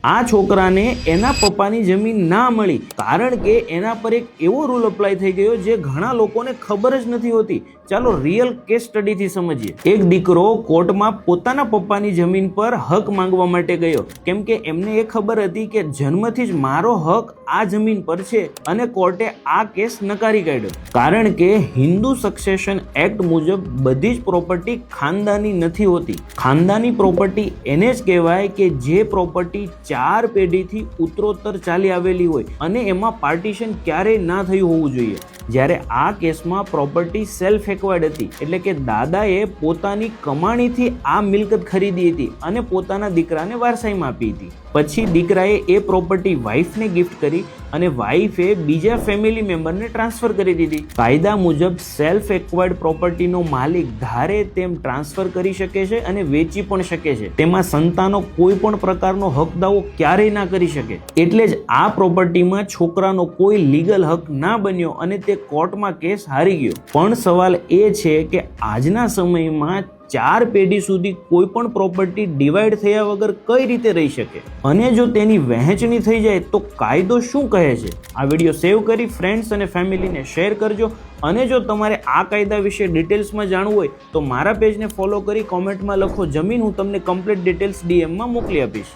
આ છોકરાને એના પપ્પાની જમીન ના મળી કારણ કે એના પર એક એવો રૂલ અપ્લાય થઈ ગયો જે ઘણા લોકોને ખબર જ નથી હોતી. ચાલો રિયલ કેસ સ્ટડીથી સમજીએ. એક દીકરો કોર્ટમાં પોતાના પપ્પાની જમીન પર હક માંગવા માટે ગયો કેમ કે એમને એ ખબર હતી કે જન્મથી જ મારો હક આ જમીન પર છે અને કોર્ટે આ કેસ નકારી કાઢ્યો. કારણ કે હિન્દુ સક્સેશન એક્ટ મુજબ બધી જ પ્રોપર્ટી ખાનદાની નથી હોતી. ખાનદાની પ્રોપર્ટી એને જ કહેવાય કે જે પ્રોપર્ટી 4 પેઢીથી ઉત્તરોત્તર ચાલી આવેલી હોય અને એમાં પાર્ટીશન ક્યારેય ના થયું હોવું જોઈએ. જ્યારે આ કેસમાં પ્રોપર્ટી સેલ્ફ એક્વાયર્ડ હતી એટલે કે દાદાએ પોતાની કમાણીથી આ મિલકત ખરીદી હતી અને પોતાના દીકરાને વારસાઈમાં આપી હતી. પછી દીકરાએ એ પ્રોપર્ટી વાઈફને ગિફ્ટ કરી અને વાઈફે બીજા ફેમિલી મેમ્બરને ટ્રાન્સફર કરી દીધી. કાયદા મુજબ સેલ્ફ એક્વાયર્ડ પ્રોપર્ટીનો માલિક ધારે તેમ ટ્રાન્સફર કરી શકે છે અને વેચી પણ શકે છે. તેમાં સંતાનો કોઈ પણ પ્રકારનો હક દાવો ક્યારેય ના કરી શકે. એટલે જ આ પ્રોપર્ટીમાં છોકરાનો કોઈ લીગલ હક ના બન્યો અને તે કોર્ટમાં કેસ હારી ગયો. પણ સવાલ એ છે કે આજના સમયમાં 4 પેઢી સુધી કોઈ પણ પ્રોપર્ટી ડિવાઈડ થયા વગર કઈ રીતે રહી શકે અને જો તેની વહેંચણી થઈ જાય તો કાયદો શું કહે છે? આ વિડીયો સેવ કરી ફ્રેન્ડ્સ અને ફેમિલીને શેર કરજો અને જો તમારે આ કાયદા વિશે ડિટેલ્સમાં જાણવું હોય તો મારા પેજને ફોલો કરી કોમેન્ટમાં લખો જમીન, હું તમને કમ્પ્લીટ ડિટેલ્સ DMમાં મોકલી આપીશ.